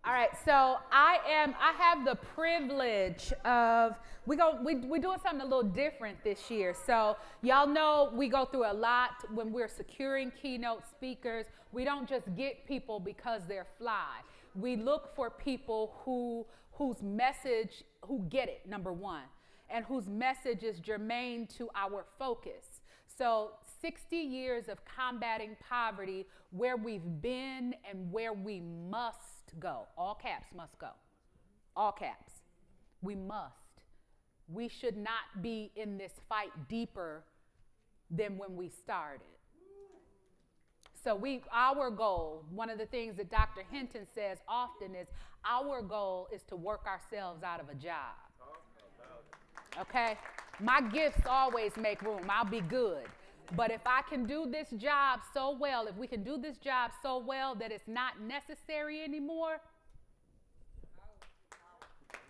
All right, so I have the privilege of, we're doing something a little different this year. So y'all know we go through a lot when we're securing keynote speakers. We don't just get people because they're fly. We look for people whose message, who get it, number one, and whose message is germane to our focus. So 60 years of combating poverty, where we've been and where we must go. All caps, must go. All caps. We must. We should not be in this fight deeper than when we started. So our goal, one of the things that Dr. Hinton says often is, our goal is to work ourselves out of a job. Okay? My gifts always make room. I'll be good. But if I can do this job so well, if we can do this job so well that it's not necessary anymore,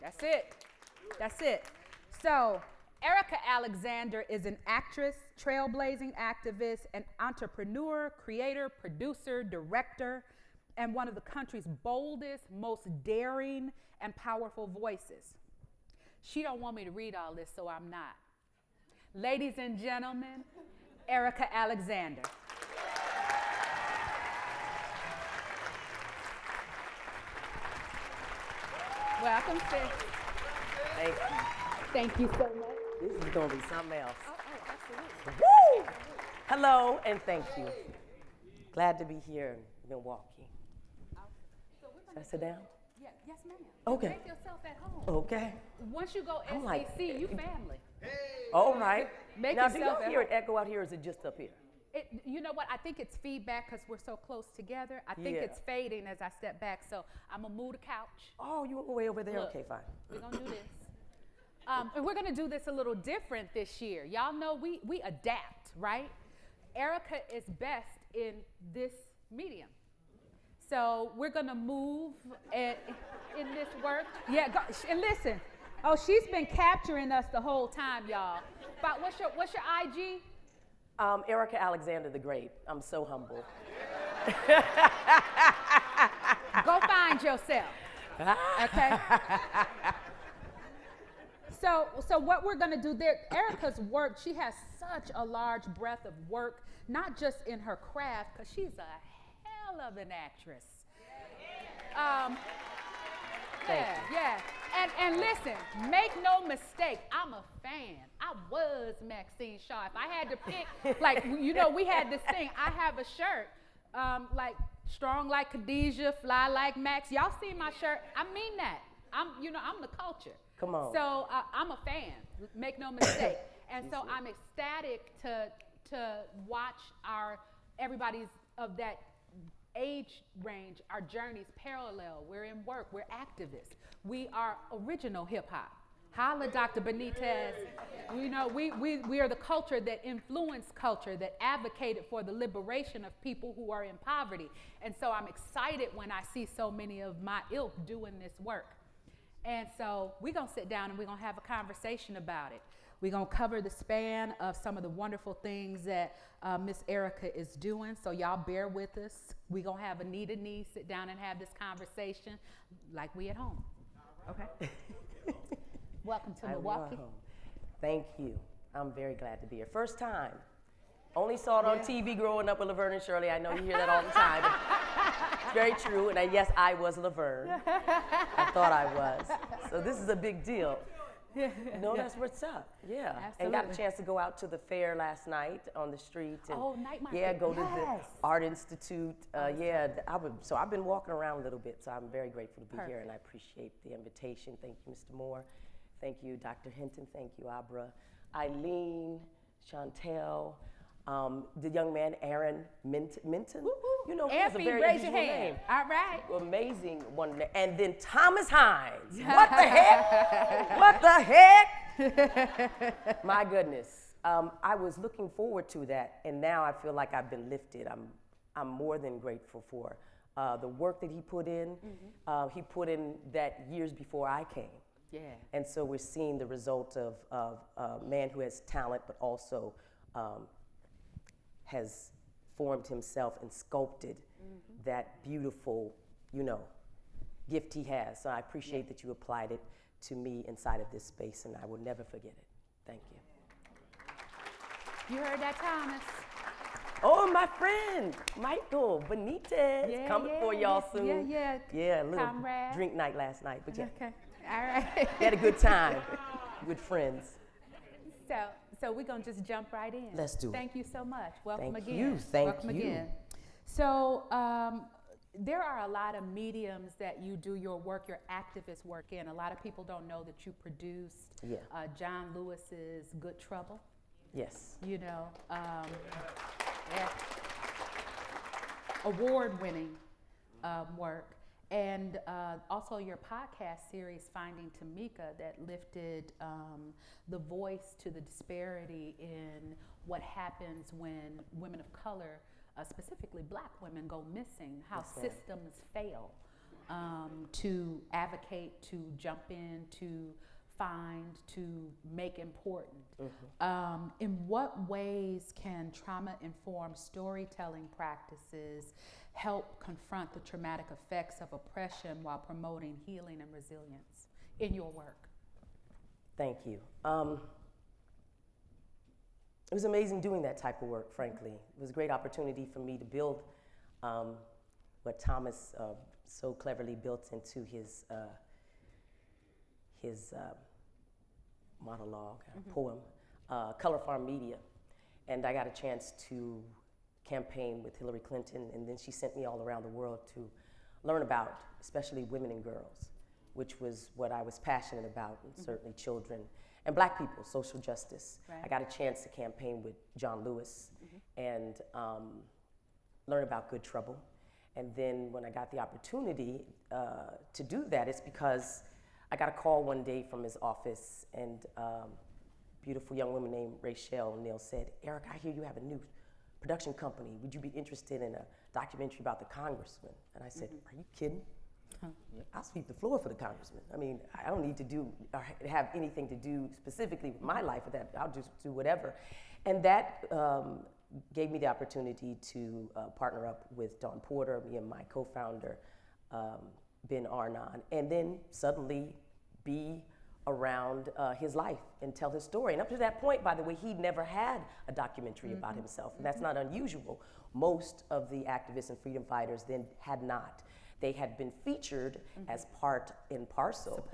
that's it. That's it. So, Erika Alexander is an actress, trailblazing activist, an entrepreneur, creator, producer, director, and one of the country's boldest, most daring, and powerful voices. She don't want me to read all this, so I'm not. Ladies and gentlemen, Erika Alexander. Welcome, sis. Thank you. Thank you so much. This is going to be something else. Oh, absolutely. Woo! Hello, and thank you. Glad to be here in Milwaukee. Should I sit down? Yeah, yes, ma'am. Okay. Make yourself at home. Okay. Once you go SAC, like, you family. All right. Make Now, do yourself y'all at hear home. it echo out here, or is it just up here? You know what? I think it's feedback because we're so close together. I think Yeah. it's fading as I step back. So I'm going to move the couch. Oh, you were way over there? Look, Okay, fine. We're going to do this. And we're going to do this a little different this year. Y'all know we adapt, right? Erika is best in this medium. So we're going to move in this work. Yeah, go, and listen. Oh, she's been capturing us the whole time, y'all. But what's your IG? Erika Alexander the Great. I'm so humble. Go find yourself. Okay? So what we're going to do there, Erika's work, she has such a large breadth of work, not just in her craft, because she's a hell of an actress. Yeah. And listen, make no mistake, I'm a fan. I was Maxine Shaw. If I had to pick, like, we had this thing. I have a shirt, like, strong like Khadijah, fly like Max. Y'all see my shirt? I mean that. I'm the culture. Come on. So I'm a fan, make no mistake. And so I'm ecstatic to watch everybody's of that age range, our journeys parallel. We're in work, we're activists. We are original hip hop. Holla, Dr. Benitez. We are the culture that influenced culture, that advocated for the liberation of people who are in poverty. And so I'm excited when I see so many of my ilk doing this work. And so we're going to sit down and we're going to have a conversation about it. We're going to cover the span of some of the wonderful things that Miss Erika is doing. So y'all bear with us. We're going to have Anita Nee sit down and have this conversation like we at home. Okay? Welcome to Milwaukee. Thank you. I'm very glad to be here. First time. Only saw it on TV growing up with Laverne and Shirley. I know you hear that all the time. It's very true. And yes, I was Laverne. I thought I was. So this is a big deal. No, that's what's up. Yeah. Absolutely. And got a chance to go out to the fair last night on the street. And night market. Yeah, go to the Art Institute. So I've been walking around a little bit, so I'm very grateful to be here, and I appreciate the invitation. Thank you, Mr. Moore. Thank you, Dr. Hinton. Thank you, Abra. Eileen, Chantel, the young man, Aaron Minton. You know, he has a very raise your unusual hand. name. All right. Amazing one. And then Thomas Hines. What the heck? What the heck? My goodness. I was looking forward to that, and now I feel like I've been lifted. I'm more than grateful for the work that he put in. He put in that years before I came. Yeah. And so we're seeing the result of a man who has talent, but also has formed himself and sculpted that beautiful, gift he has. So I appreciate that you applied it to me inside of this space, and I will never forget it. Thank you. You heard that, Thomas? Oh, my friend, Michael Benitez, coming for y'all soon. Yeah. Yeah, a little Comrade. drink night last night, but yeah, Okay, all right. we had a good time with friends. So we're gonna just jump right in. Let's do it. Thank you so much. Welcome Thank again. you. Thank Welcome you. again. So there are a lot of mediums that you do your work, your activist work in. A lot of people don't know that you produced John Lewis's Good Trouble. Yes. You know, award-winning work. And also your podcast series, Finding Tamika, that lifted the voice to the disparity in what happens when women of color, specifically Black women, go missing, how systems fail to advocate, to jump in, to find, to make important. In what ways can trauma-informed storytelling practices help confront the traumatic effects of oppression while promoting healing and resilience in your work? Thank you. It was amazing doing that type of work, frankly. It was a great opportunity for me to build what Thomas so cleverly built into his monologue, poem, Color Farm Media. And I got a chance to campaign with Hillary Clinton, and then she sent me all around the world to learn about, especially women and girls, which was what I was passionate about, and certainly children and Black people, social justice. Right. I got a chance to campaign with John Lewis and learn about Good Trouble. And then when I got the opportunity to do that, it's because I got a call one day from his office, and beautiful young woman named Rachel Neal said, "Eric, I hear you have a new production company. Would you be interested in a documentary about the congressman?" And I said, "Are you kidding? I'll sweep the floor for the congressman. I mean, I don't need to do or have anything to do specifically with my life with that. I'll just do whatever." And that gave me the opportunity to partner up with Dawn Porter, me and my co-founder, Ben Arnon, and then suddenly be around his life and tell his story. And up to that point, by the way, he'd never had a documentary about himself, and that's not unusual. Most of the activists and freedom fighters then had not. They had been featured as part and parcel,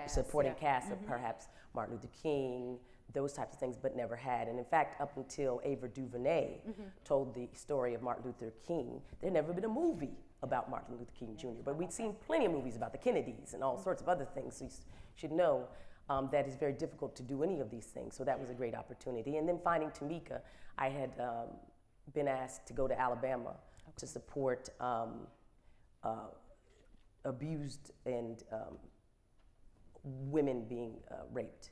supporting cast of perhaps Martin Luther King, those types of things, but never had. And in fact, up until Ava DuVernay told the story of Martin Luther King, there had never been a movie about Martin Luther King Jr., but we'd seen plenty of movies about the Kennedys and all sorts of other things. So you should know that it's very difficult to do any of these things. So that was a great opportunity. And then Finding Tamika, I had been asked to go to Alabama to support abused and women being raped.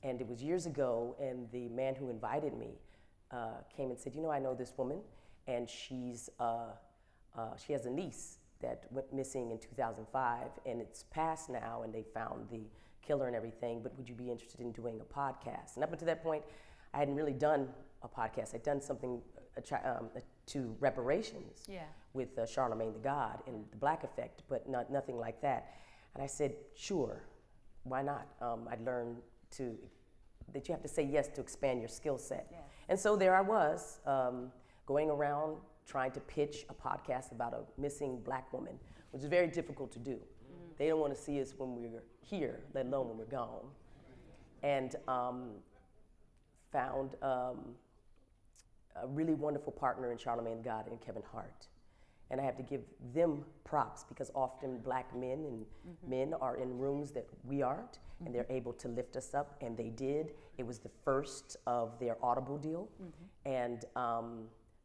And it was years ago, and the man who invited me came and said, "You know, I know this woman, and she has a niece that went missing in 2005, and it's past now, and they found the killer and everything, but would you be interested in doing a podcast?" And up until that point, I hadn't really done a podcast. I'd done something to reparations with Charlemagne the God and the Black Effect, but nothing like that. And I said, sure, why not? I'd learned that you have to say yes to expand your skill set. Yeah. And so there I was, going around trying to pitch a podcast about a missing Black woman, which is very difficult to do. They don't want to see us when we're here, let alone when we're gone. And found a really wonderful partner in Charlemagne the God and Kevin Hart. And I have to give them props, because often Black men and men are in rooms that we aren't, and they're able to lift us up, and they did. It was the first of their Audible deal, and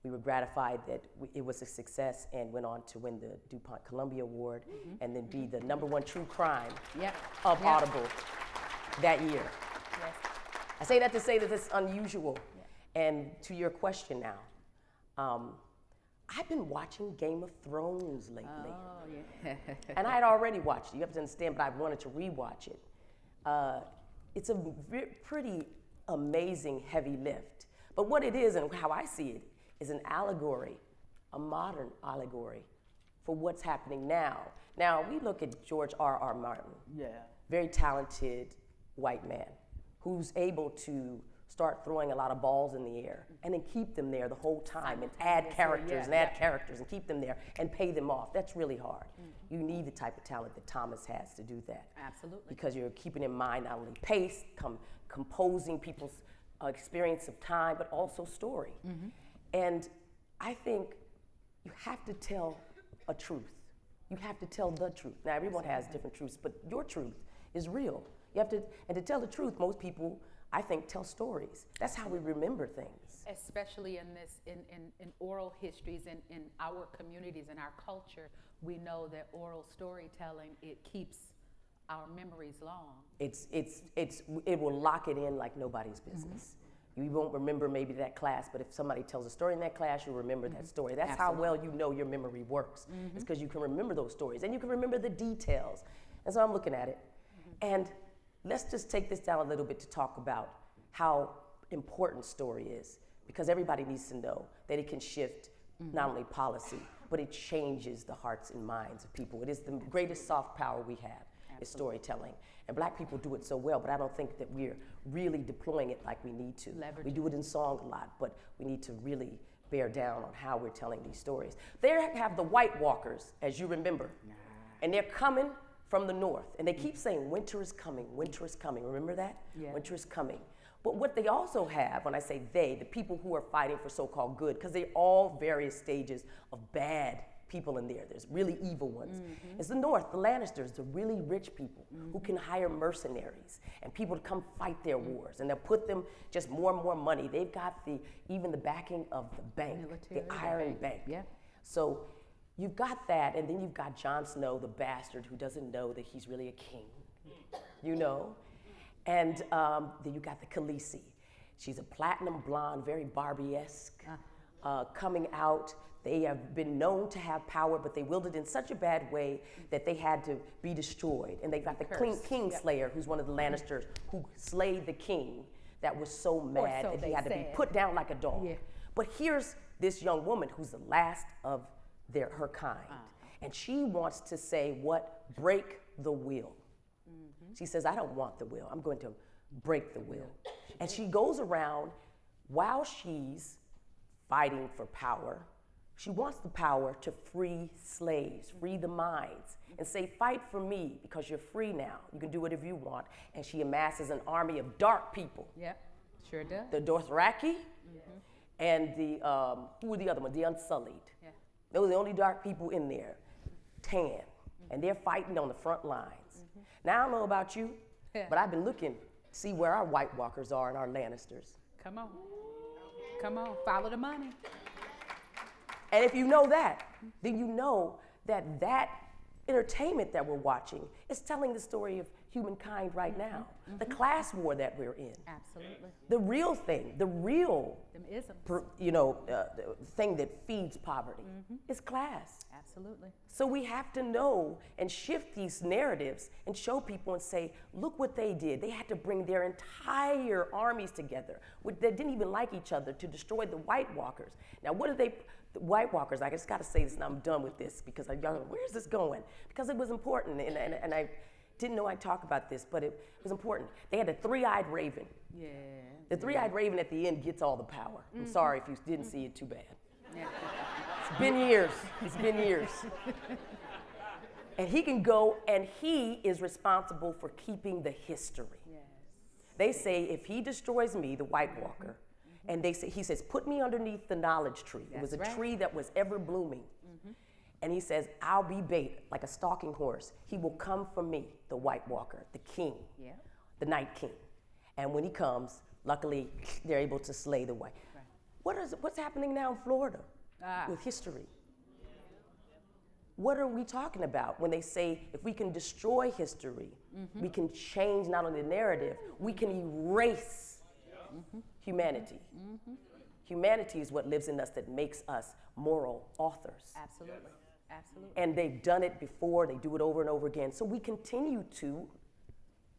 we were gratified that it was a success, and went on to win the DuPont Columbia Award, and then be the #1 true crime of Audible that year. Yes. I say that to say that it's unusual. And to your question now, I've been watching Game of Thrones lately. Oh, yeah. And I had already watched it. You have to understand, but I wanted to rewatch it. It's a pretty amazing heavy lift. But what it is, and how I see it, is an allegory, a modern allegory for what's happening now. Now, we look at George R.R. Martin, very talented white man who's able to start throwing a lot of balls in the air and then keep them there the whole time and add characters and keep them there and pay them off. That's really hard. You need the type of talent that Thomas has to do that. Absolutely. Because you're keeping in mind not only pace, composing people's experience of time, but also story. And I think you have to tell a truth. You have to tell the truth. Now, everyone has different truths, but your truth is real. You have to, and to tell the truth, most people, I think, tell stories. That's how we remember things. Especially in oral histories, in our communities, in our culture, we know that oral storytelling, it keeps our memories long. It will lock it in like nobody's business. You won't remember maybe that class, but if somebody tells a story in that class, you'll remember that story. That's how well you know your memory works. It's because you can remember those stories and you can remember the details. And so I'm looking at it. And let's just take this down a little bit to talk about how important story is, because everybody needs to know that it can shift not only policy, but it changes the hearts and minds of people. It is the greatest soft power we have, is storytelling. And Black people do it so well, but I don't think that we're really deploying it like we need to. We do it in song a lot, but we need to really bear down on how we're telling these stories. They have the White Walkers, as you remember, and they're coming from the north, and they keep saying, winter is coming, winter is coming. Remember that? Winter is coming. But what they also have, when I say they, the people who are fighting for so-called good, because they're all various stages of bad people in there. There's really evil ones. It's the North, the Lannisters, the really rich people who can hire mercenaries and people to come fight their wars, and they'll put them just more and more money. They've got even the backing of the bank, the Iron Bank. So you've got that, and then you've got Jon Snow, the bastard who doesn't know that he's really a king, you know? And then you got the Khaleesi. She's a platinum blonde, very Barbie-esque, coming out. They have been known to have power, but they wielded it in such a bad way that they had to be destroyed. And they got the Kingslayer, who's one of the Lannisters, who slayed the king that was so mad that he had to be put down like a dog. But here's this young woman who's the last of her kind. And she wants to say, break the will. She says, I don't want the will. I'm going to break the will. And she goes around while she's fighting for power. She wants the power to free slaves, free the minds, and say, fight for me because you're free now. You can do whatever you want. And she amasses an army of dark people. Sure does. The Dothraki and who were the other one? The Unsullied. Those are the only dark people in there, tan. And they're fighting on the front lines. Now, I don't know about you, but I've been looking to see where our White Walkers are and our Lannisters. Come on. Come on. Follow the money. And if you know that, then you know that that entertainment that we're watching is telling the story of humankind right now. The class war that we're in. Absolutely. The real thing, the real the thing that feeds poverty is class. Absolutely. So we have to know and shift these narratives and show people and say, look what they did. They had to bring their entire armies together. They didn't even like each other to destroy the White Walkers. Now, what are they? The White Walkers, I just got to say this and I'm done with this because y'all, where's this going? Because it was important and I didn't know I'd talk about this, but it was important. They had a three-eyed raven. The three-eyed raven at the end gets all the power. I'm sorry if you didn't see it, too bad. It's been years. It's been years. And he can go, and he is responsible for keeping the history. They say if he destroys me, the White Walker, and he says, put me underneath the knowledge tree. It was a tree that was ever blooming. And he says, I'll be bait, like a stalking horse. He will come for me, the White Walker, the king, the Night King. And when he comes, luckily, they're able to slay the White. What's happening now in Florida with history? What are we talking about when they say if we can destroy history, we can change not only the narrative, we can erase humanity. Humanity is what lives in us that makes us moral authors. Absolutely. Absolutely. And they've done it before, they do it over and over again. So we continue to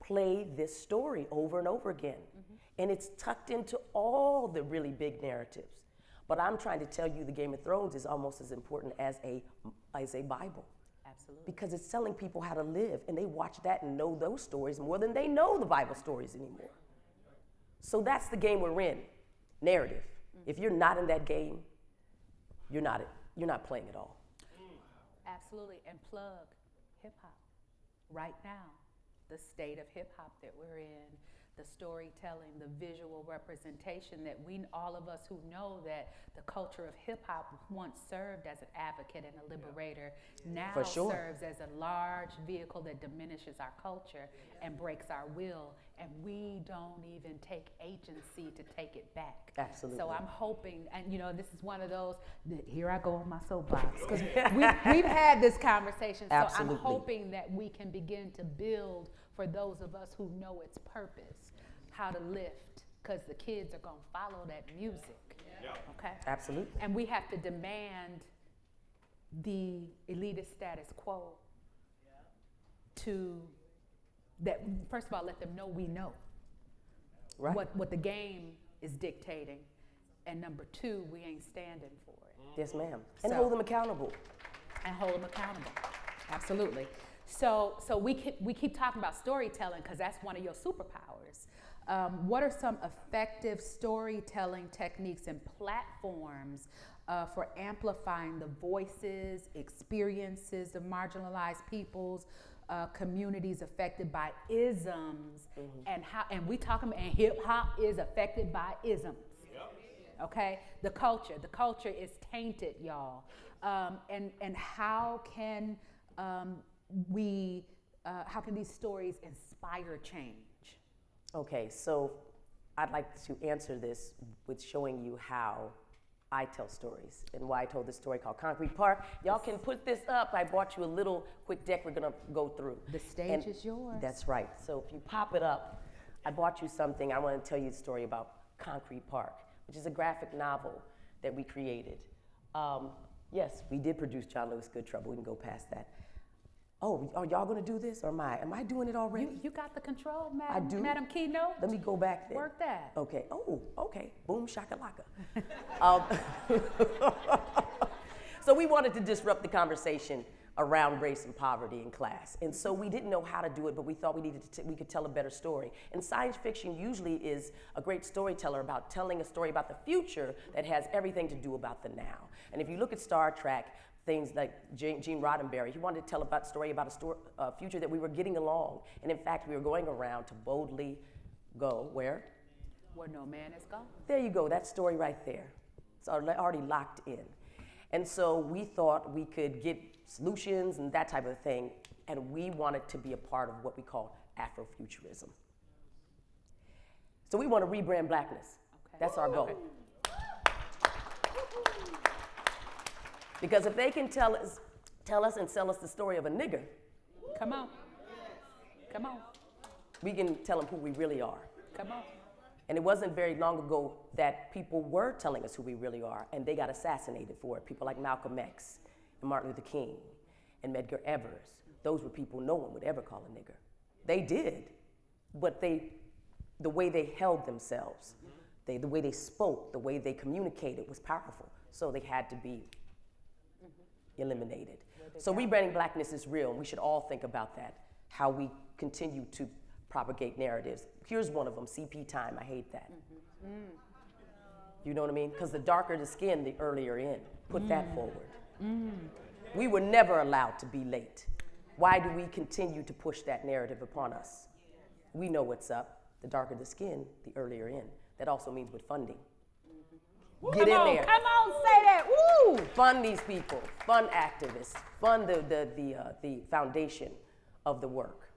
play this story over and over again. And it's tucked into all the really big narratives. But I'm trying to tell you the Game of Thrones is almost as important as a Bible. Absolutely. Because it's telling people how to live, and they watch that and know those stories more than they know the Bible stories anymore. So that's the game we're in, narrative. If you're not in that game, you're not playing at all. Absolutely. And plug hip hop. Right now, the state of hip hop that we're in, the storytelling, the visual representation that all of us who know that the culture of hip hop once served as an advocate and a liberator, now serves as a large vehicle that diminishes our culture and breaks our will, and we don't even take agency to take it back. Absolutely. So I'm hoping, and this is one of those, here I go on my soapbox, because we've had this conversation, so Absolutely. I'm hoping that we can begin to build for those of us who know its purpose, how to lift, because the kids are going to follow that music. Yeah. Okay? Absolutely. And we have to demand the elitist status quo to that. First of all, let them know we know what the game is dictating, and number two, we ain't standing for it. Yes, ma'am. And hold them accountable. And hold them accountable. Absolutely. So we keep talking about storytelling because that's one of your superpowers. What are some effective storytelling techniques and platforms for amplifying the voices, experiences of marginalized peoples, communities affected by isms, and we talking and hip hop is affected by isms. Okay, the culture is tainted, y'all, and how can how can these stories inspire change? Okay, so I'd like to answer this with showing you how I tell stories and why I told this story called Concrete Park. Y'all can put this up. I bought you a little quick deck we're gonna go through. The stage is yours. That's right. So if you pop it up, I bought you something. I want to tell you the story about Concrete Park, which is a graphic novel that we created. Yes, we did produce John Lewis Good Trouble. We can go past that. Oh, are y'all gonna do this or am I? Am I doing it already? You got the control, Madam. I do. Madam Keynote. Let me go back there. Work that. Okay. Oh, okay. Boom shakalaka. So we wanted to disrupt the conversation around race and poverty and class, and so we didn't know how to do it, but we thought we could tell a better story. And science fiction usually is a great storyteller about telling a story about the future that has everything to do about the now. And if you look at Star Trek, things like Gene Roddenberry, he wanted to tell a story about a future that we were getting along. And in fact, we were going around to boldly go where? Where no man is gone. There you go, that story right there. It's already locked in. And so we thought we could get solutions and that type of thing, and we wanted to be a part of what we call Afrofuturism. So we want to rebrand blackness. Okay. That's our goal. Because if they can tell us and sell us the story of a nigger, come on, we can tell them who we really are. Come on. And it wasn't very long ago that people were telling us who we really are, and they got assassinated for it. People like Malcolm X and Martin Luther King and Medgar Evers. Those were people no one would ever call a nigger. They did, but the way they held themselves, the way they spoke, the way they communicated was powerful. So they had to be eliminated. So rebranding blackness is real, and we should all think about that, how we continue to propagate narratives. Here's one of them, CP time, I hate that. You know what I mean? Because the darker the skin, the earlier in. Put that forward. We were never allowed to be late. Why do we continue to push that narrative upon us? We know what's up. The darker the skin, the earlier in. That also means with funding. Get in there. Come on, say that. Woo! Fund these people. Fund activists. Fund the foundation of the work.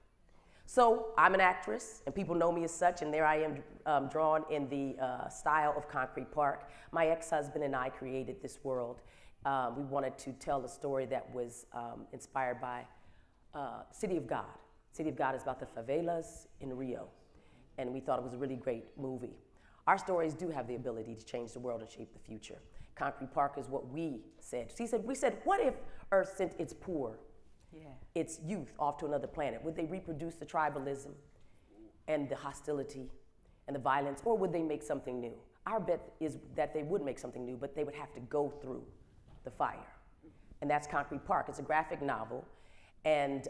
So I'm an actress, and people know me as such, and there I am drawn in the style of Concrete Park. My ex-husband and I created this world. We wanted to tell a story that was inspired by City of God. City of God is about the favelas in Rio, and we thought it was a really great movie. Our stories do have the ability to change the world and shape the future. Concrete Park is what we said. We said, what if Earth sent its poor, its youth off to another planet? Would they reproduce the tribalism and the hostility and the violence, or would they make something new? Our bet is that they would make something new, but they would have to go through the fire. And that's Concrete Park. It's a graphic novel, And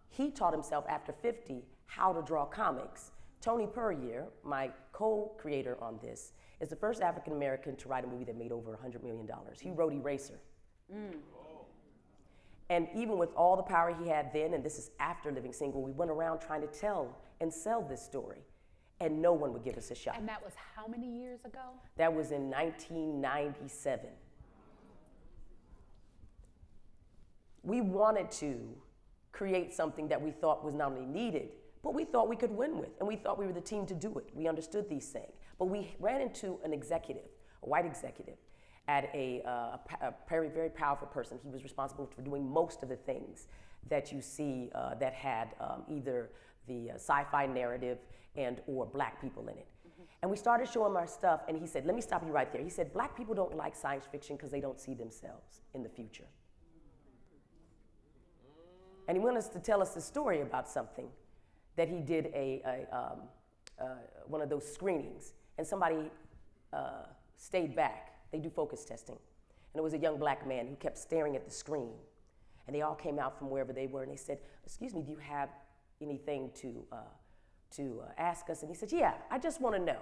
he taught himself after 50 how to draw comics. Tony Puryear, my co-creator on this, is the first African American to write a movie that made over $100 million. He wrote Eraser. And even with all the power he had then, and this is after Living Single, we went around trying to tell and sell this story, and no one would give us a shot. And that was how many years ago? That was in 1997. We wanted to create something that we thought was not only needed, but we thought we could win with, and we thought we were the team to do it. We understood these things. But we ran into an executive, a white executive, at a very, very powerful person. He was responsible for doing most of the things that you see that had either the sci-fi narrative and or black people in it. And we started showing him our stuff, and he said, let me stop you right there. He said, black people don't like science fiction because they don't see themselves in the future. And he wanted us to tell us a story about something that he did one of those screenings, and somebody stayed back. They do focus testing. And it was a young black man who kept staring at the screen. And they all came out from wherever they were, and they said, excuse me, do you have anything to ask us? And he said, yeah, I just want to know,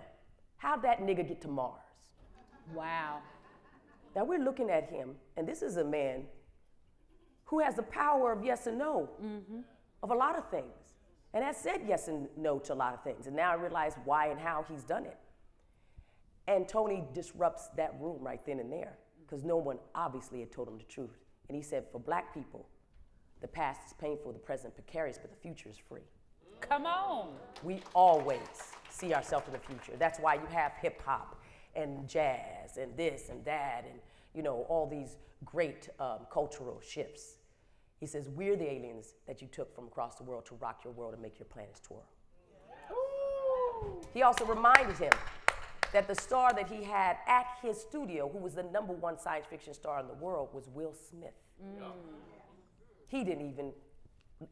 how'd that nigga get to Mars? Wow. Now we're looking at him, and this is a man who has the power of yes and no of a lot of things, and has said yes and no to a lot of things. And now I realize why and how he's done it. And Tony disrupts that room right then and there, because no one obviously had told him the truth. And he said, for black people, the past is painful, the present precarious, but the future is free. Come on. We always see ourselves in the future. That's why you have hip hop and jazz and this and that and, you know, all these great cultural shifts. He says, we're the aliens that you took from across the world to rock your world and make your planets twirl. Ooh. He also reminded him that the star that he had at his studio, who was the #1 science fiction star in the world, was Will Smith. He didn't even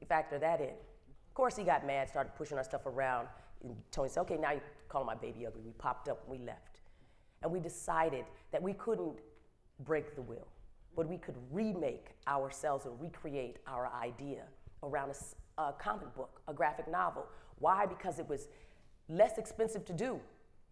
factor that in. Of course, he got mad, started pushing our stuff around. And Tony said, okay, now you're calling my baby ugly. We popped up and we left. And we decided that we couldn't break the will, but we could remake ourselves and recreate our idea around a comic book, a graphic novel. Why? Because it was less expensive to do.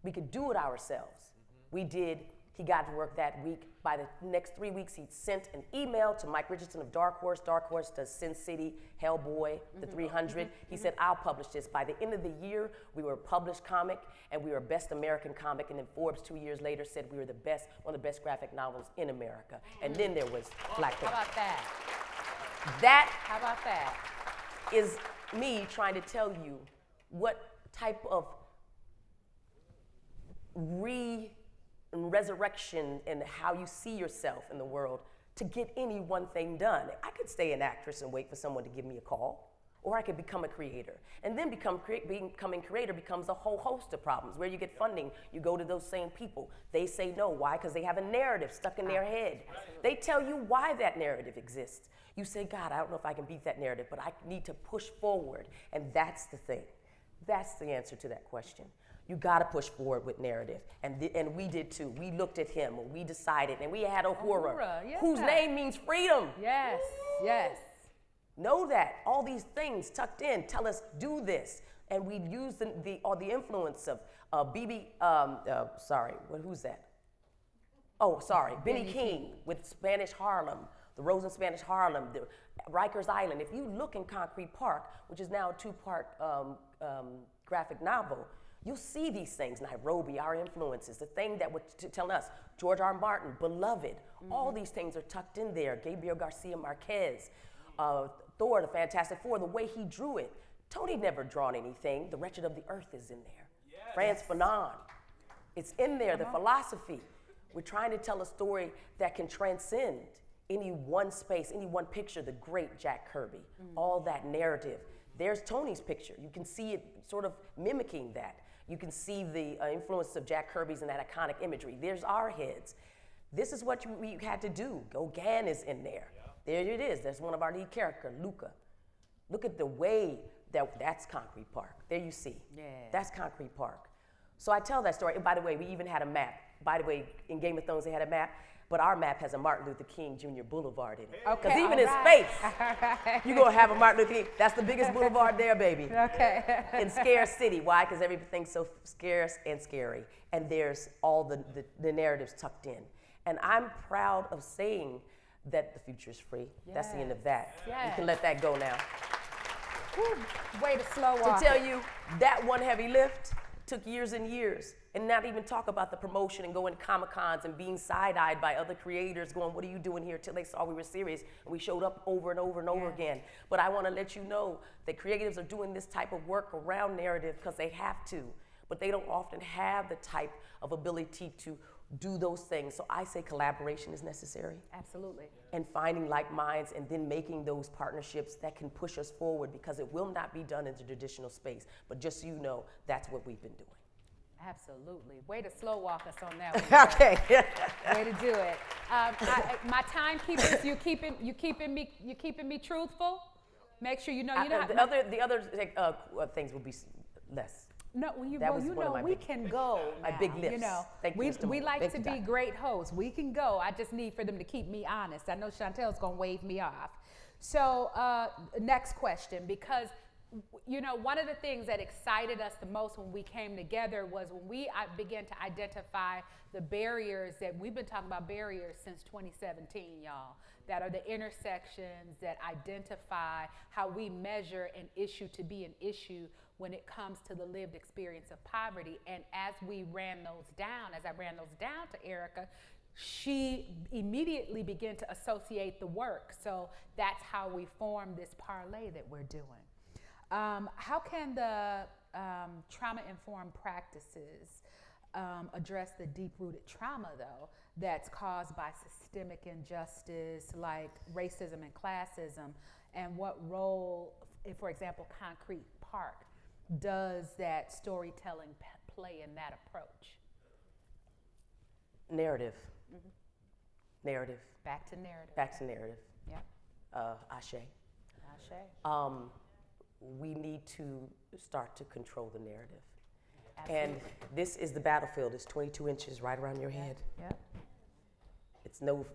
We could do it ourselves. We did. He got to work that week. By the next 3 weeks, he sent an email to Mike Richardson of Dark Horse. Dark Horse does Sin City, Hellboy, the 300. He said, I'll publish this. By the end of the year, we were a published comic, and we were Best American Comic. And then Forbes 2 years later said we were the best, one of the best graphic novels in America. And then there was Black Panther. How about that? How about that? Is me trying to tell you what type of resurrection and how you see yourself in the world to get any one thing done. I could stay an actress and wait for someone to give me a call, or I could become a creator. And then becoming creator becomes a whole host of problems. Where you get funding, you go to those same people. They say no. Why? Because they have a narrative stuck in their head. They tell you why that narrative exists. You say, God, I don't know if I can beat that narrative, but I need to push forward. And that's the thing. That's the answer to that question. You got to push forward with narrative. And we did too. We looked at him and we decided, and we had Uhura, yeah, whose name means freedom. Yes, yes. Know that. All these things tucked in tell us do this. And we use the influence of who's that? Oh, sorry, Benny King with Spanish Harlem, the Rose in Spanish Harlem, the Rikers Island. If you look in Concrete Park, which is now a 2-part graphic novel, you'll see these things. Nairobi, our influences, the thing that would tell us, George R. Martin, Beloved, all these things are tucked in there. Gabriel Garcia Marquez, Thor, the Fantastic Four, the way he drew it. Tony never drawn anything. The Wretched of the Earth is in there. Yes. Frantz Fanon, it's in there, the philosophy. We're trying to tell a story that can transcend any one space, any one picture, the great Jack Kirby, all that narrative. There's Tony's picture. You can see it sort of mimicking that. You can see the influence of Jack Kirby's and that iconic imagery. There's our heads. This is what we had to do. Gauguin is in there. Yeah. There it is. There's one of our lead characters, Luca. Look at the way that's Concrete Park. There you see. Yeah. That's Concrete Park. So I tell that story. And by the way, we even had a map. By the way, in Game of Thrones, they had a map. but our map has a Martin Luther King Jr. Boulevard in it. Okay, Because even all in right. space, you're going to have a Martin Luther King. That's the biggest boulevard there, baby. Okay. In scarce city. Why? Because everything's so scarce and scary. And there's all the narratives tucked in. And I'm proud of saying that the future is free. Yes. That's the end of that. Yes. You can let that go now. Whew. Way to slow walk. To tell you, that one heavy lift took years and years. And not even talk about the promotion and going to Comic-Cons and being side-eyed by other creators going, what are you doing here? Till they saw we were serious. And we showed up over and over and over again. But I want to let you know that creatives are doing this type of work around narrative because they have to. But they don't often have the type of ability to do those things. So I say collaboration is necessary. Absolutely. And finding like minds and then making those partnerships that can push us forward, because it will not be done in the traditional space. But just so you know, that's what we've been doing. Absolutely. Way to slow walk us on that one. Okay. Way to do it. My timekeepers, you keeping me truthful. Make sure you know. The other things will be less. No, we can go. My now, big lifts. You know, Thank you, Mr. we Moore. like Thank to you, be Doctor. great hosts. We can go. I just need for them to keep me honest. I know Chantel's gonna wave me off. So next question, because one of the things that excited us the most when we came together was when we began to identify the barriers that we've been talking about, barriers since 2017, y'all, that are the intersections that identify how we measure an issue to be an issue when it comes to the lived experience of poverty. And as I ran those down to Erika, she immediately began to associate the work. So that's how we formed this parlay that we're doing. How can the trauma-informed practices address the deep-rooted trauma, though, that's caused by systemic injustice like racism and classism? And what role, for example, Concrete Park, does that storytelling play in that approach? Narrative. Mm-hmm. Narrative. Back to narrative. Back to narrative. Yeah. Ashe. Ashe. We need to start to control the narrative. Absolutely. And this is the battlefield. It's 22 inches right around your head. Yep. It's no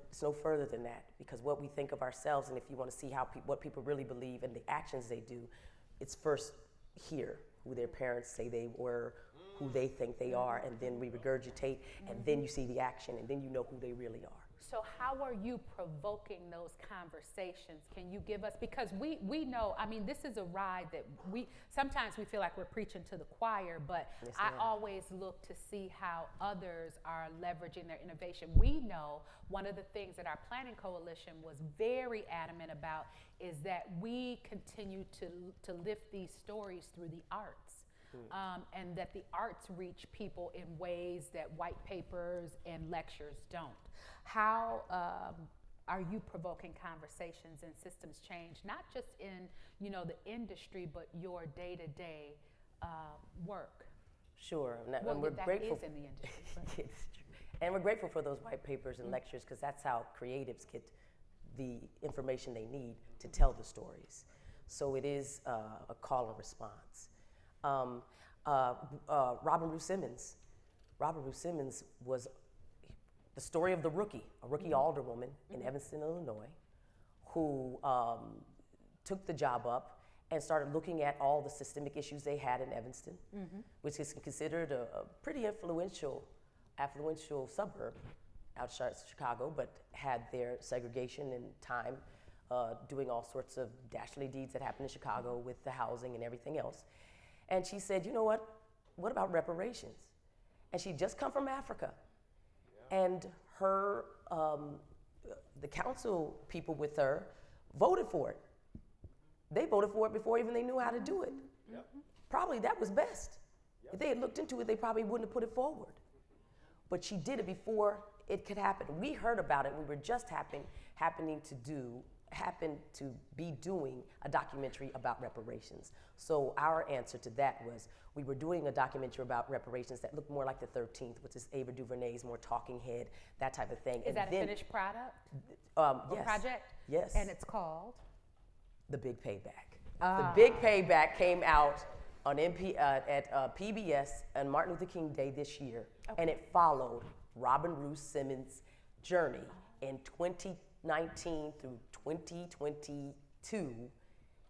further than that, because what we think of ourselves, and if you want to see how what people really believe and the actions they do, it's first here, who their parents say they were, who they think they are, and then we regurgitate, and then you see the action, and then you know who they really are. So how are you provoking those conversations? Can you give us, because we know, I mean, this is a ride that sometimes we feel like we're preaching to the choir, but Yes, I ma'am. always look to see how others are leveraging their innovation. We know one of the things that our planning coalition was very adamant about is that we continue to lift these stories through the arts. And that the arts reach people in ways that white papers and lectures don't. How are you provoking conversations and systems change, not just in the industry, but your day-to-day work? Sure, Well, and we're that grateful. is in the industry. But It's true. And we're grateful for those white papers and lectures, because that's how creatives get the information they need to tell the stories. So it is a call and response. Robin Rue Simmons. Robin Rue Simmons was the story of the rookie, a rookie alderwoman in Evanston, Illinois, who took the job up and started looking at all the systemic issues they had in Evanston, which is considered a pretty affluential suburb outside of Chicago, but had their segregation and time doing all sorts of dastardly deeds that happened in Chicago with the housing and everything else. And she said, you know what? What about reparations? And she'd just come from Africa. And her, the council people with her voted for it. They voted for it before even they knew how to do it. Yep. Probably that was best. Yep. If they had looked into it, they probably wouldn't have put it forward. But she did it before it could happen. We heard about it. We were just happened to be doing a documentary about reparations. So our answer to that was, we were doing a documentary about reparations that looked more like the 13th, which is Ava DuVernay's more talking head, that type of thing. is that a finished product Or or project? Yes. And it's called? The Big Payback. The Big Payback came out on at PBS on Martin Luther King Day this year, and it followed Robin Rue Simmons' journey in 2019 through 2022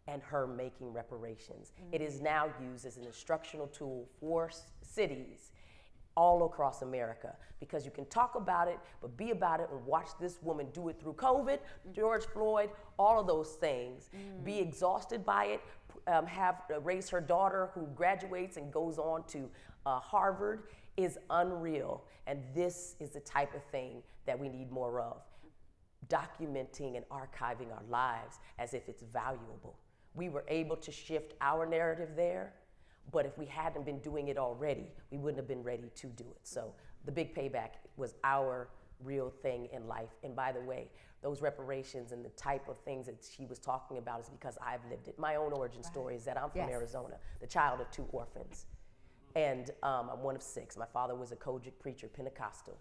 and her making reparations. It is now used as an instructional tool for cities all across America, because you can talk about it, but be about it and watch this woman do it through COVID, George Floyd, all of those things. Be exhausted by it, raise her daughter who graduates and goes on to Harvard is unreal. And this is the type of thing that we need more of. Documenting and archiving our lives as if it's valuable. We were able to shift our narrative there, but if we hadn't been doing it already, we wouldn't have been ready to do it. So the Big Payback was our real thing in life. And by the way, those reparations and the type of things that she was talking about is because I've lived it. My own origin story is that I'm from Arizona, the child of 2 orphans. And I'm one of 6. My father was a Kojic preacher, Pentecostal.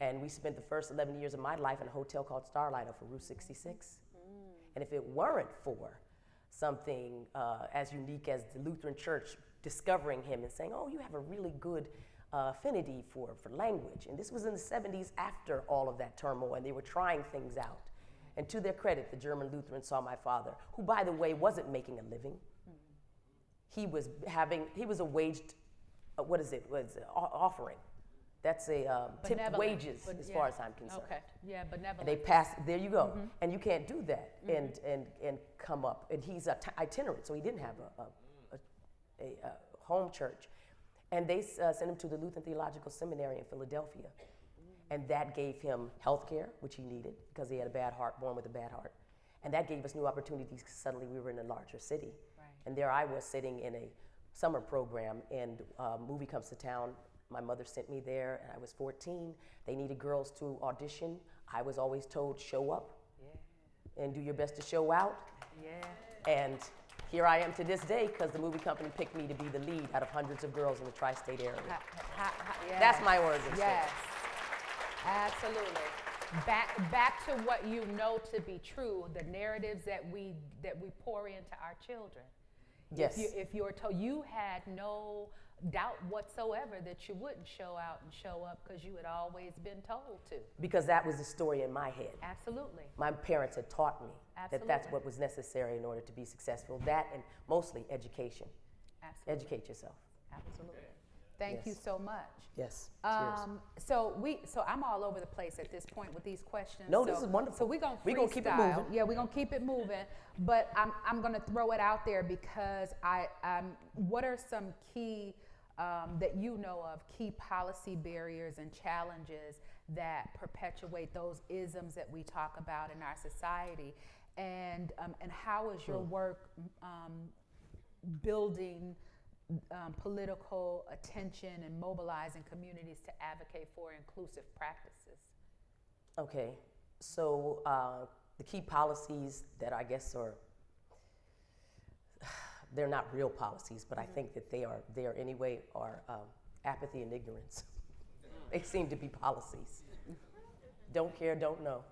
And we spent the first 11 years of my life in a hotel called Starlight off of Route 66. And if it weren't for something as unique as the Lutheran Church discovering him and saying, oh, you have a really good affinity for language. And this was in the 70s after all of that turmoil, and they were trying things out. And to their credit, the German Lutherans saw my father, who, by the way, wasn't making a living. He was a waged, offering. That's a tipped wages as far as I'm concerned. Okay, yeah, benevolent. And they pass, there you go. And you can't do that and come up. And he's itinerant, so he didn't have a home church. And they sent him to the Lutheran Theological Seminary in Philadelphia. And that gave him health care, which he needed because he had a bad heart, born with a bad heart. And that gave us new opportunities because suddenly we were in a larger city. Right. And there I was sitting in a summer program, and a movie comes to town. My mother sent me there, and I was 14. They needed girls to audition. I was always told, show up and do your best to show out. Yeah. And here I am to this day because the movie company picked me to be the lead out of hundreds of girls in the tri-state area. Yes. That's my origin story. Yes, absolutely. Back to what you know to be true, the narratives that we pour into our children. Yes. If you're told, you had no doubt whatsoever that you wouldn't show out and show up because you had always been told to. Because that was the story in my head. Absolutely. My parents had taught me Absolutely. that that's what was necessary in order to be successful. That and mostly education. Absolutely. Educate yourself. Absolutely. Thank you so much. Yes. So I'm all over the place at this point with these questions. No, this is wonderful. So we're gonna keep it moving. Yeah, we're gonna keep it moving. But I'm gonna throw it out there because what are some key that you know of, key policy barriers and challenges that perpetuate those isms that we talk about in our society, and how is your work building political attention and mobilizing communities to advocate for inclusive practices? Okay, so the key policies that I guess they're not real policies, but I think that they are there anyway, are apathy and ignorance. They seem to be policies. Don't care, don't know.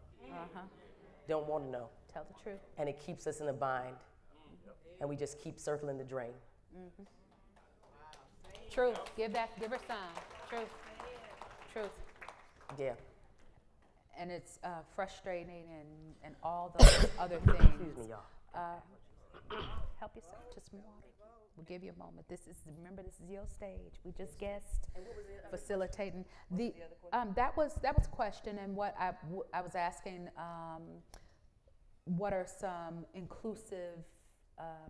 Don't want to know. Tell the truth. And it keeps us in a bind, and we just keep circling the drain. Truth. Give her some. Truth. Yeah. And it's frustrating and all those other things. Excuse me, y'all. Help yourself to some water. We'll give you a moment. Remember, this is your stage. We just guessed facilitating. That was a question, and what I was asking, what are some inclusive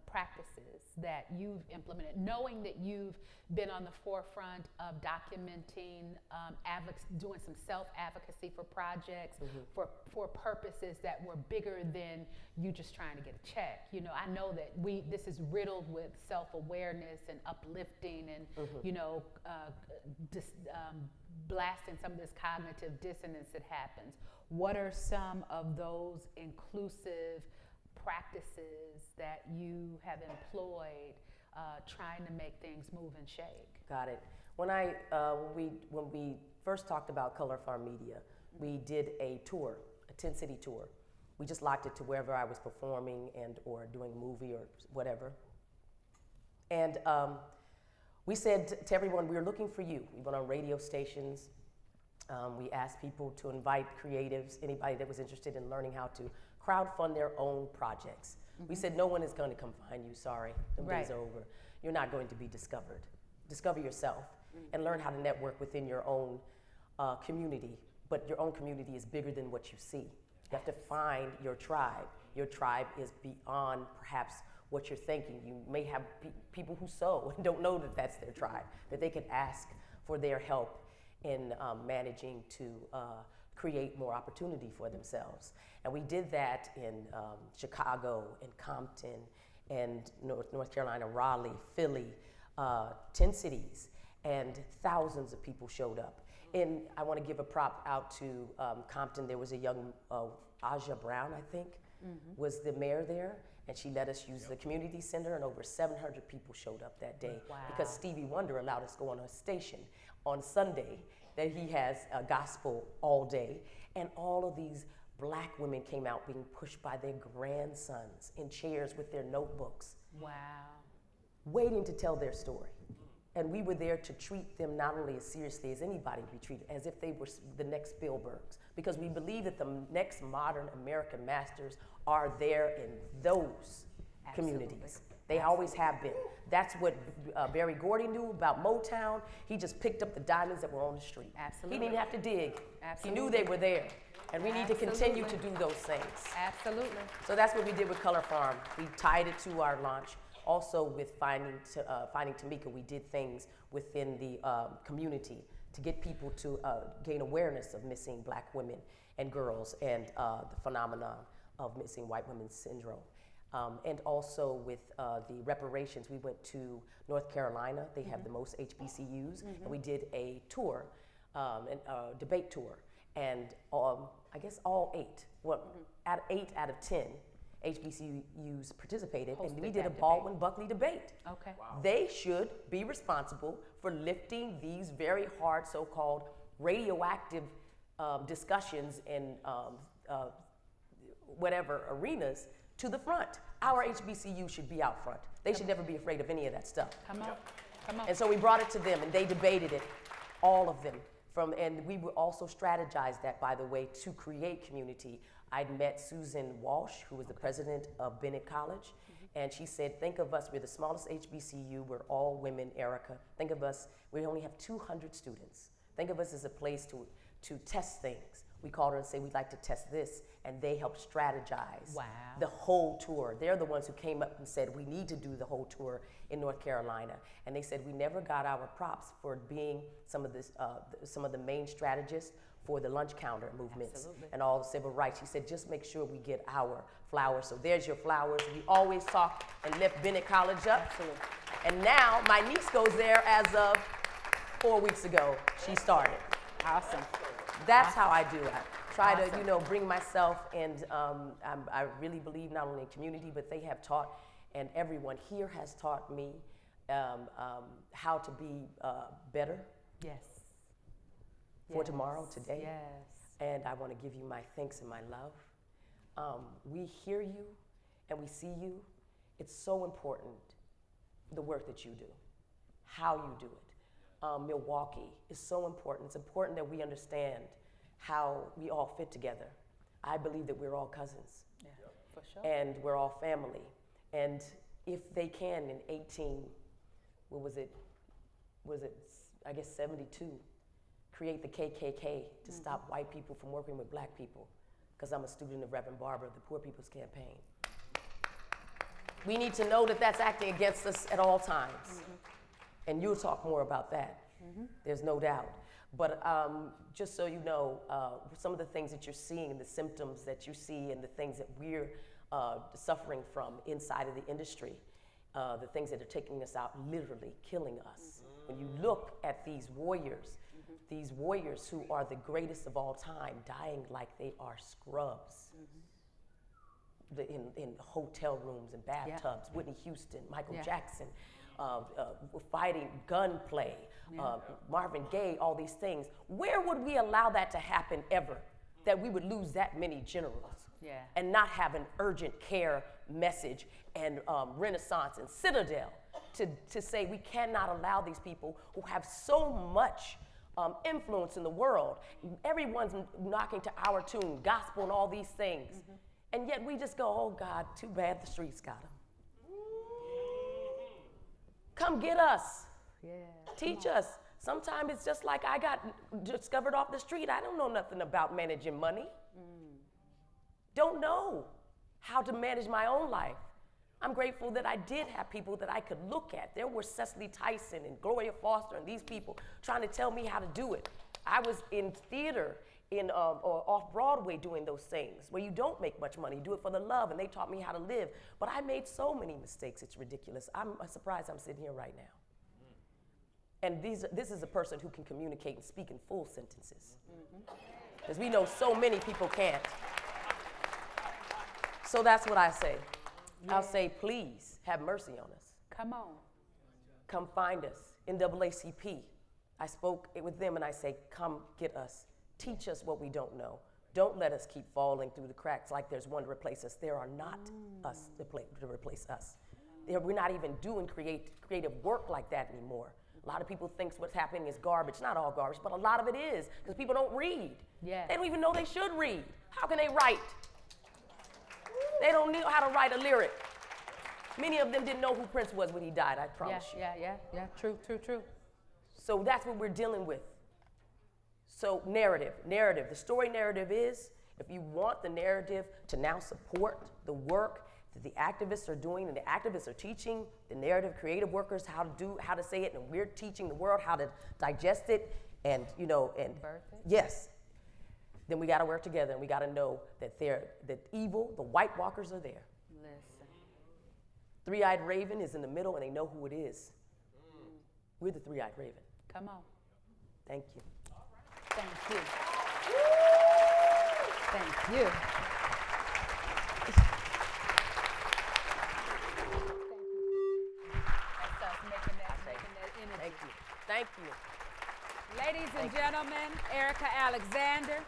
practices that you've implemented, knowing that you've been on the forefront of documenting, doing some self-advocacy for projects, for purposes that were bigger than you just trying to get a check. You know, I know that this is riddled with self-awareness and uplifting and, blasting some of this cognitive dissonance that happens. What are some of those inclusive practices that you have employed trying to make things move and shake? Got it. When we first talked about Color Farm Media, we did a tour, a 10-city tour. We just locked it to wherever I was performing and or doing a movie or whatever. And we said to everyone, we were looking for you. We went on radio stations. We asked people to invite creatives, anybody that was interested in learning how to crowdfund their own projects. We said, no one is going to come find you, sorry, the days are over. You're not going to be discovered. Discover yourself and learn how to network within your own community, but your own community is bigger than what you see. You have to find your tribe. Your tribe is beyond perhaps what you're thinking. You may have people who sew and don't know that that's their tribe, that they could ask for their help in managing to create more opportunity for themselves. And we did that in Chicago, in Compton, and North Carolina, Raleigh, Philly, 10 cities, and thousands of people showed up. And I want to give a prop out to Compton. There was a young Aja Brown, I think, was the mayor there, and she let us use the community center, and over 700 people showed up that day because Stevie Wonder allowed us to go on a station on Sunday that he has gospel all day, and all of these Black women came out being pushed by their grandsons in chairs with their notebooks, waiting to tell their story. And we were there to treat them not only as seriously as anybody be treated, as if they were the next Spielbergs, because we believe that the next modern American masters are there in those communities. They always have been. That's what Berry Gordy knew about Motown. He just picked up the diamonds that were on the street. He didn't have to dig. He knew they were there. And we need to continue to do those things. So that's what we did with Color Farm. We tied it to our launch. Also with Finding Tamika, we did things within the community to get people to gain awareness of missing Black women and girls and the phenomenon of missing white women's syndrome. And also with the reparations, we went to North Carolina. They have the most HBCUs, and we did a tour, a debate tour. And I guess all 8 out of 10 HBCUs participated, and we did a Baldwin Buckley debate. They should be responsible for lifting these very hard so-called radioactive discussions in whatever arenas to the front. Our HBCU should be out front. They should never be afraid of any of that stuff. Come on. And so we brought it to them, and they debated it, all of them. And we would also strategize that, by the way, to create community. I'd met Susan Walsh, who was the president of Bennett College, and she said, think of us, we're the smallest HBCU, we're all women, Erika. Think of us, we only have 200 students. Think of us as a place to test things. We called her and said, we'd like to test this, and they helped strategize the whole tour. They're the ones who came up and said, we need to do the whole tour in North Carolina. And they said, we never got our props for being some of the main strategists for the lunch counter movements and all the civil rights. She said, just make sure we get our flowers. So there's your flowers. We always talk and lift Bennett College up. And now my niece goes there as of 4 weeks ago. She started. That's how I do it. Try to, bring myself, and I really believe not only in community, but they have taught, and everyone here has taught me how to be better for tomorrow, today. And I want to give you my thanks and my love. We hear you and we see you. It's so important, the work that you do, how you do it. Milwaukee is so important. It's important that we understand how we all fit together. I believe that we're all cousins. For sure. And we're all family. And if they can, in 72, create the KKK to stop white people from working with Black people, because I'm a student of Reverend Barber of the Poor People's Campaign. We need to know that that's acting against us at all times. And you'll talk more about that. There's no doubt. But just so you know, some of the things that you're seeing, the symptoms that you see, and the things that we're suffering from inside of the industry, the things that are taking us out, literally killing us. When you look at these warriors who are the greatest of all time, dying like they are scrubs, in hotel rooms and bathtubs, Whitney Houston, Michael Jackson, fighting gunplay, Marvin Gaye, all these things. Where would we allow that to happen ever? That we would lose that many generals and not have an urgent care message and Renaissance and Citadel to say we cannot allow these people who have so much influence in the world. Everyone's knocking to our tune, gospel and all these things. And yet we just go, oh God, too bad the streets got them. Come get us. Yeah. Teach us. Sometimes it's just like I got discovered off the street. I don't know nothing about managing money. Don't know how to manage my own life. I'm grateful that I did have people that I could look at. There were Cecily Tyson and Gloria Foster and these people trying to tell me how to do it. I was in theater or off Broadway doing those things where you don't make much money, do it for the love, and they taught me how to live. But I made so many mistakes, it's ridiculous. I'm surprised I'm sitting here right now. And this is a person who can communicate and speak in full sentences. Because we know so many people can't. So that's what I say. I'll say, please have mercy on us. Come on. Come find us. NAACP. I spoke with them and I say, come get us. Teach us what we don't know. Don't let us keep falling through the cracks like there's one to replace us. There are not us to replace us. We're not even doing creative work like that anymore. A lot of people think what's happening is garbage. Not all garbage, but a lot of it is because people don't read. Yes. They don't even know they should read. How can they write? They don't know how to write a lyric. Many of them didn't know who Prince was when he died, I promise you. Yeah. True. So that's what we're dealing with. So narrative. The story narrative is, if you want the narrative to now support the work that the activists are doing and the activists are teaching the narrative creative workers how to say it, and we're teaching the world how to digest it and birth it. Yes. Then we got to work together and we got to know that that evil, the White Walkers are there. Listen. Three-eyed raven is in the middle and they know who it is. We're the three-eyed raven. Come on. Thank you. Thank you. Thank you. That's us making that energy. Thank you. Ladies and gentlemen, Erika Alexander,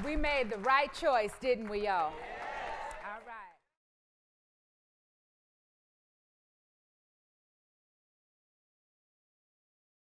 we made the right choice, didn't we, y'all?